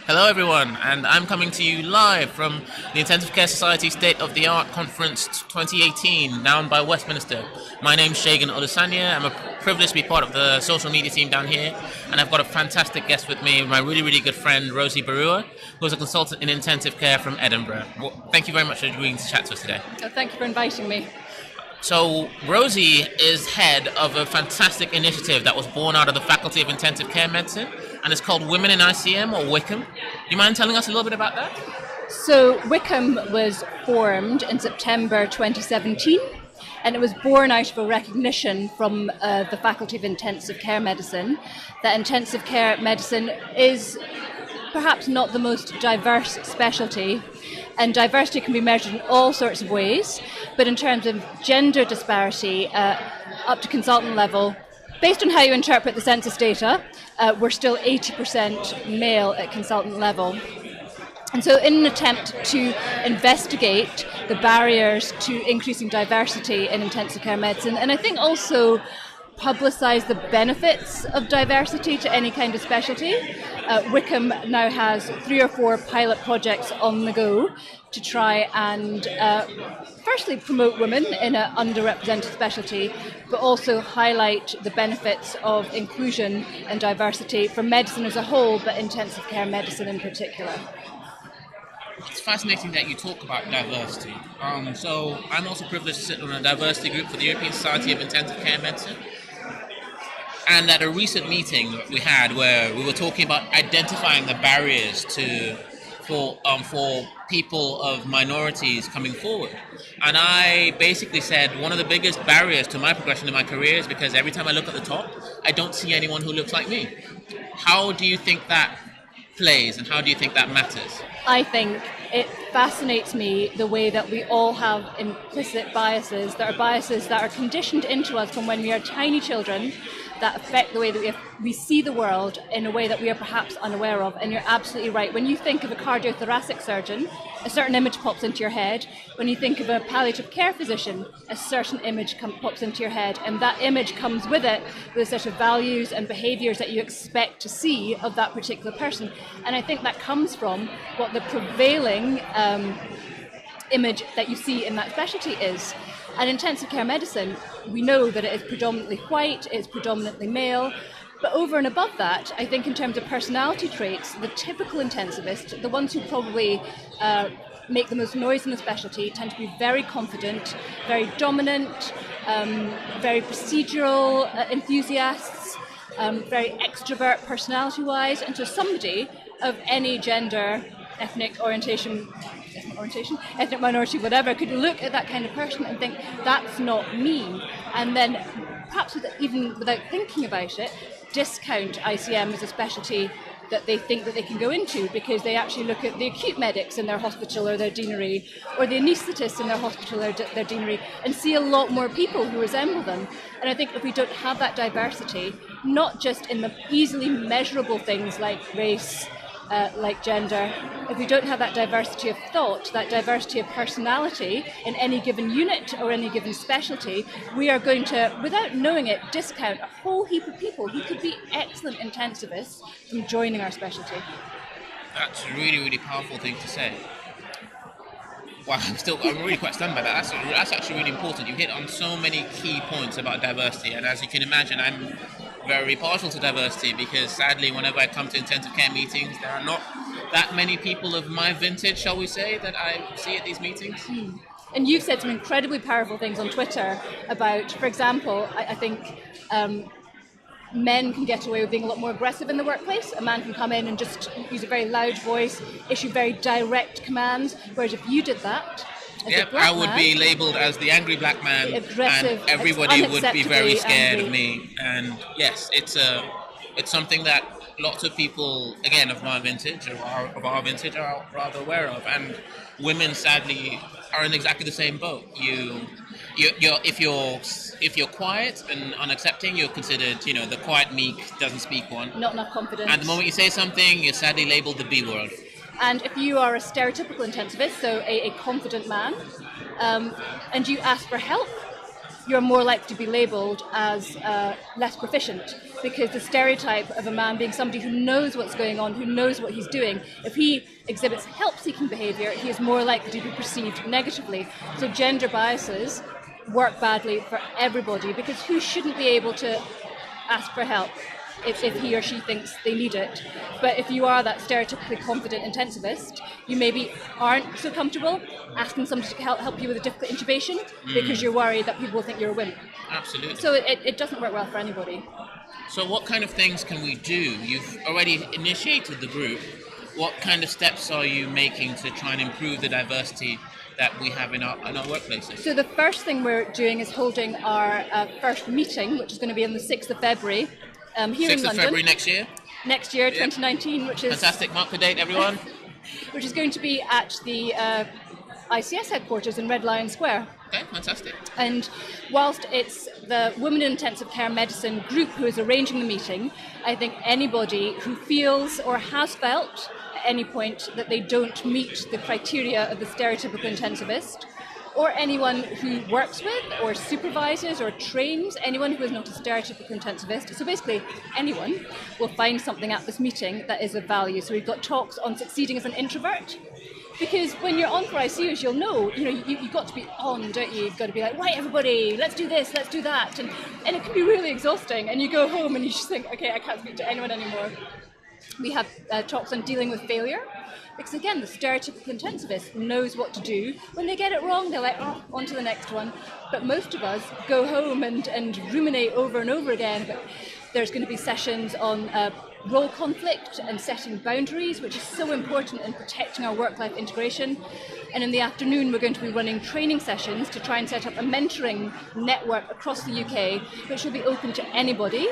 Hello, everyone, and I'm coming to you live from the Intensive Care Society State of the Art Conference 2018 down by Westminster. My name's Shagan Olusanya. I'm privileged to be part of the social media team down here, and I've got a fantastic guest with me, my really good friend Rosie Barua, who's a consultant in intensive care from Edinburgh. Well, thank you very much for agreeing to chat to us today. Thank you for inviting me. So Rosie is head of a fantastic initiative that was born out of the Faculty of Intensive Care Medicine, and it's called Women in ICM, or WICM. Do you mind telling us a little bit about that? So WICM was formed in September 2017, and it was born out of a recognition from the Faculty of Intensive Care Medicine that intensive care medicine is perhaps not the most diverse specialty, and diversity can be measured in all sorts of ways, but in terms of gender disparity up to consultant level, based on how you interpret the census data, we're still 80% male at consultant level. And so in an attempt to investigate the barriers to increasing diversity in intensive care medicine, and I think also publicise the benefits of diversity to any kind of specialty, WICM now has 3 or 4 pilot projects on the go to try and firstly promote women in an underrepresented specialty, but also highlight the benefits of inclusion and diversity for medicine as a whole, but intensive care medicine in particular. It's fascinating that you talk about diversity. So I'm also privileged to sit on a diversity group for the European Society of Intensive Care Medicine. And at a recent meeting we had where we were talking about identifying the barriers for people of minorities coming forward. And I basically said one of the biggest barriers to my progression in my career is because every time I look at the top, I don't see anyone who looks like me. How do you think that plays, and how do you think that matters? I think it fascinates me the way that we all have implicit biases, that are conditioned into us from when we are tiny children, that affect the way that we see the world in a way that we are perhaps unaware of. And you're absolutely right. When you think of a cardiothoracic surgeon, a certain image pops into your head. When you think of a palliative care physician, a certain image pops into your head. And that image comes with it with a set of values and behaviours that you expect to see of that particular person. And I think that comes from what the prevailing image that you see in that specialty is. And intensive care medicine, we know that it is predominantly white, it's predominantly male, but over and above that, I think in terms of personality traits, the typical intensivist, the ones who probably make the most noise in the specialty, tend to be very confident, very dominant, very procedural enthusiasts, very extrovert personality-wise, and so somebody of any gender, ethnic minority, whatever, could look at that kind of person and think, that's not me. And then, perhaps even without thinking about it, discount ICM as a specialty that they think that they can go into because they actually look at the acute medics in their hospital or their deanery, or the anaesthetists in their hospital or their deanery, and see a lot more people who resemble them. And I think if we don't have that diversity, not just in the easily measurable things like race, like gender, if we don't have that diversity of thought, that diversity of personality in any given unit or any given specialty, we are going to, without knowing it, discount a whole heap of people who could be excellent intensivists from joining our specialty. That's a really powerful thing to say. Wow, I'm really quite stunned by that. That's actually really important. You hit on so many key points about diversity, and as you can imagine, I'm very partial to diversity because sadly whenever I come to intensive care meetings there are not that many people of my vintage, shall we say, that I see at these meetings. And you've said some incredibly powerful things on Twitter about, for example, I think men can get away with being a lot more aggressive in the workplace. A man can come in and just use a very loud voice, issue very direct commands, whereas if you did that, yep, I would be labelled as the angry black man, and everybody would be very scared of me. And yes, it's something that lots of people, again, of my vintage, of our vintage, are rather aware of. And women, sadly, are in exactly the same boat. If you're quiet and unaccepting, you're considered, the quiet, meek, doesn't speak one. Not enough confidence. And the moment you say something, you're sadly labelled the B word. And if you are a stereotypical intensivist, so a confident man, and you ask for help, you're more likely to be labelled as less proficient. because the stereotype of a man being somebody who knows what's going on, who knows what he's doing, if he exhibits help-seeking behaviour, he is more likely to be perceived negatively. So gender biases work badly for everybody, because who shouldn't be able to ask for help if he or she thinks they need it? But if you are that stereotypically confident intensivist, you maybe aren't so comfortable asking somebody to help you with a difficult intubation because you're worried that people will think you're a wimp. Absolutely. So it doesn't work well for anybody. So what kind of things can we do? You've already initiated the group. What kind of steps are you making to try and improve the diversity that we have in our workplaces? So the first thing we're doing is holding our first meeting, which is going to be on the 6th of February here in 6th London. of February next year? Next year, 2019, which is... Fantastic. Mark the date, everyone. Which is going to be at the ICS headquarters in Red Lion Square. Okay, fantastic. And whilst it's the Women in Intensive Care Medicine group who is arranging the meeting, I think anybody who feels or has felt at any point that they don't meet the criteria of the stereotypical intensivist, or anyone who works with or supervises or trains anyone who is not a stereotypical intensivist, so basically anyone, will find something at this meeting that is of value. So we've got talks on succeeding as an introvert, because when you're on for ICUs, you'll know, you've got to be on, don't you? You've got to be like, right, everybody, let's do this, let's do that. And it can be really exhausting. And you go home and you just think, okay, I can't speak to anyone anymore. We have talks on dealing with failure, because again, the stereotypical intensivist knows what to do. When they get it wrong, they're like, oh, on to the next one. But most of us go home and ruminate over and over again. But there's going to be sessions on role conflict and setting boundaries, which is so important in protecting our work-life integration. And in the afternoon, we're going to be running training sessions to try and set up a mentoring network across the UK, which will be open to anybody.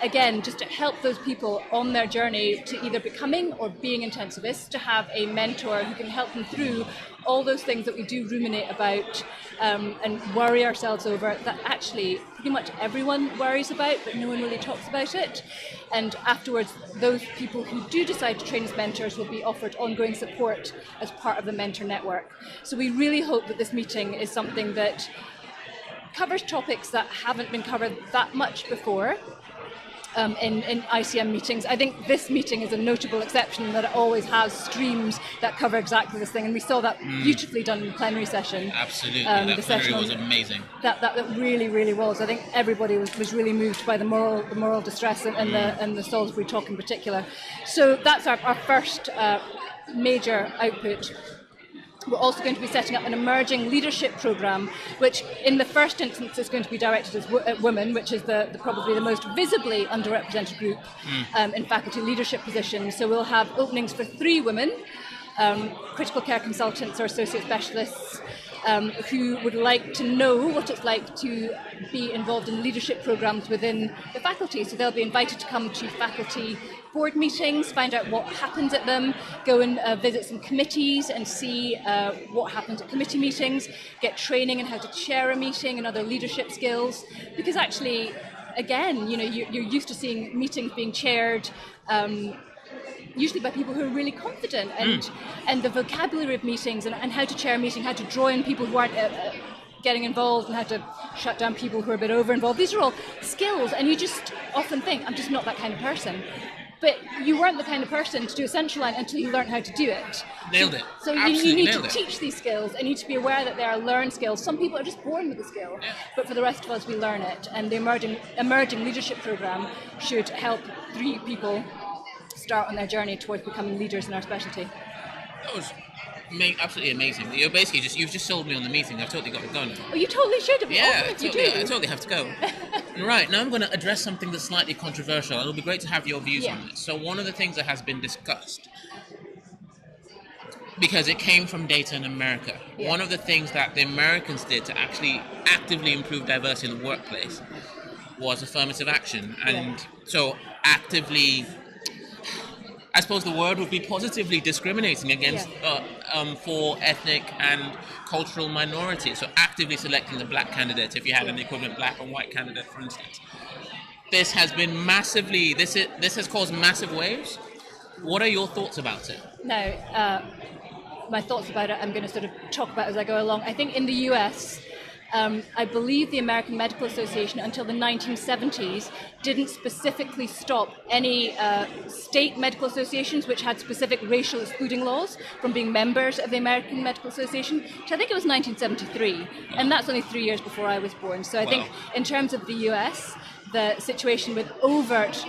Again, just to help those people on their journey to either becoming or being intensivists, to have a mentor who can help them through all those things that we do ruminate about and worry ourselves over, that actually pretty much everyone worries about, but no one really talks about it. And afterwards, those people who do decide to train as mentors will be offered ongoing support as part of the mentor network. So we really hope that this meeting is something that covers topics that haven't been covered that much before in ICM meetings. I think this meeting is a notable exception, that it always has streams that cover exactly this thing, and we saw that beautifully done in the plenary session. Absolutely, that plenary was amazing. That really, really was. I think everybody was really moved by the moral distress and the Salisbury talk in particular. So that's our first major output. We're also going to be setting up an emerging leadership programme, which in the first instance is going to be directed at women, which is probably the most visibly underrepresented group in faculty leadership positions. So we'll have openings for 3 women, critical care consultants or associate specialists, who would like to know what it's like to be involved in leadership programmes within the faculty. So they'll be invited to come to faculty board meetings, find out what happens at them, go and visit some committees and see what happens at committee meetings, get training in how to chair a meeting and other leadership skills. Because actually, again, you're used to seeing meetings being chaired usually by people who are really confident, and the vocabulary of meetings and how to chair a meeting, how to draw in people who aren't getting involved, and how to shut down people who are a bit over-involved. These are all skills, and you just often think, I'm just not that kind of person. But you weren't the kind of person to do a central line until you learned how to do it. Nailed it. So you need to teach these skills, and you need to be aware that they are learned skills. Some people are just born with the skill, but for the rest of us, we learn it. And the emerging leadership programme should help 3 people start on their journey towards becoming leaders in our specialty. That was absolutely amazing. You've just sold me on the meeting. I've totally got to go now. Oh, you totally should have. Yeah, I totally have to go. Right, now I'm going to address something that's slightly controversial. It'll be great to have your views on this. So one of the things that has been discussed, because it came from data in America, one of the things that the Americans did to actually actively improve diversity in the workplace was affirmative action. And so actively, I suppose the word would be positively discriminating against for ethnic and cultural minorities. So actively selecting the black candidate if you had an equivalent black and white candidate, for instance. This has been this has caused massive waves. What are your thoughts about it? Now, my thoughts about it, I'm going to sort of talk about as I go along. I think in the US, I believe the American Medical Association until the 1970s didn't specifically stop any state medical associations which had specific racial excluding laws from being members of the American Medical Association, which I think it was 1973, and that's only 3 years before I was born. So I think in terms of the US, the situation with overt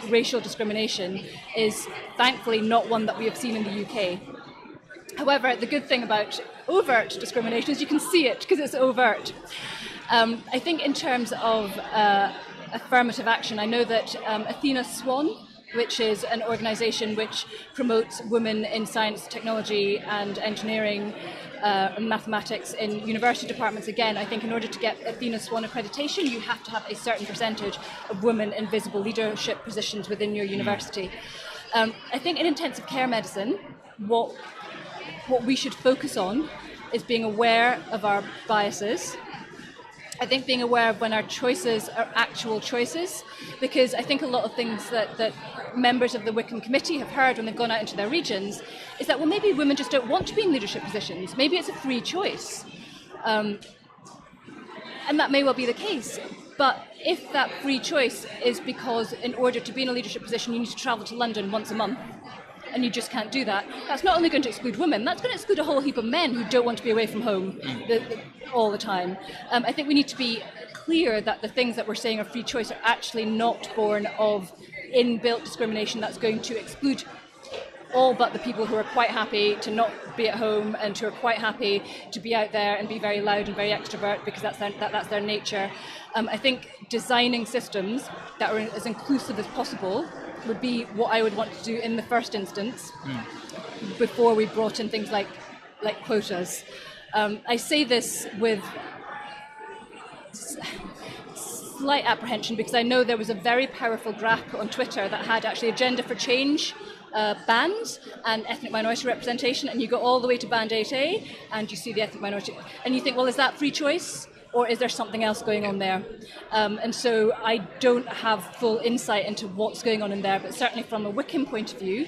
racial discrimination is thankfully not one that we have seen in the UK. However, the good thing about overt discrimination is you can see it because it's overt. I think in terms of affirmative action, I know that Athena Swan, which is an organisation which promotes women in science, technology and engineering and mathematics in university departments. Again, I think in order to get Athena Swan accreditation, you have to have a certain percentage of women in visible leadership positions within your university. I think in intensive care medicine, what we should focus on is being aware of our biases. I think being aware of when our choices are actual choices, because I think a lot of things that members of the Wickham Committee have heard when they've gone out into their regions is that, well, maybe women just don't want to be in leadership positions. Maybe it's a free choice. And that may well be the case. But if that free choice is because in order to be in a leadership position, you need to travel to London once a month, and you just can't do that, that's not only going to exclude women, that's going to exclude a whole heap of men who don't want to be away from home all the time. I think we need to be clear that the things that we're saying are free choice are actually not born of inbuilt discrimination that's going to exclude all but the people who are quite happy to not be at home and who are quite happy to be out there and be very loud and very extrovert because that's their nature. I think designing systems that are as inclusive as possible would be what I would want to do in the first instance before we brought in things like quotas. I say this with slight apprehension because I know there was a very powerful graph on Twitter that had actually Agenda for Change bans and ethnic minority representation, and you go all the way to band 8A and you see the ethnic minority and you think, well, is that free choice? Or is there something else going on there? And so I don't have full insight into what's going on in there, but certainly from a Wickham point of view,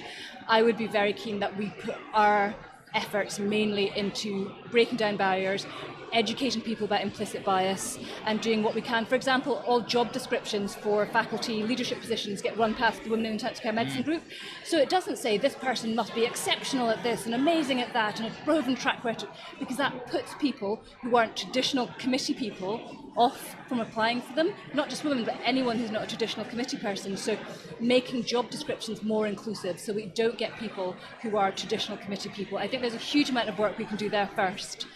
I would be very keen that we put our efforts mainly into breaking down barriers, educating people about implicit bias and doing what we can. For example, all job descriptions for faculty leadership positions get run past the Women in Intensive Care Medicine group. So it doesn't say this person must be exceptional at this and amazing at that and a proven track record, because that puts people who aren't traditional committee people off from applying for them. Not just women, but anyone who's not a traditional committee person. So making job descriptions more inclusive so we don't get people who are traditional committee people. I think there's a huge amount of work we can do there first.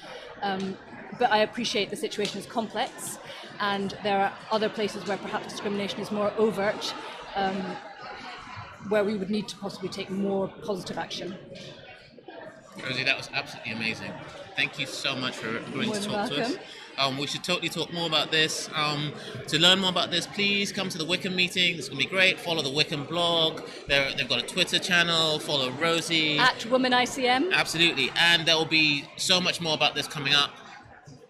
But I appreciate the situation is complex and there are other places where perhaps discrimination is more overt, where we would need to possibly take more positive action. Rosie, that was absolutely amazing. Thank you so much for agreeing to talk to us. We should totally talk more about this. To learn more about this, please come to the Wickham meeting. It's going to be great. Follow the Wickham blog. They've got a Twitter channel. Follow Rosie. At WomanICM. Absolutely. And there will be so much more about this coming up.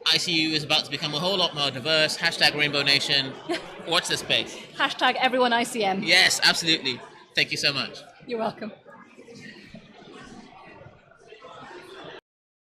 ICU is about to become a whole lot more diverse. Hashtag Rainbow Nation. Watch this space. Hashtag EveryoneICM. Yes, absolutely. Thank you so much. You're welcome.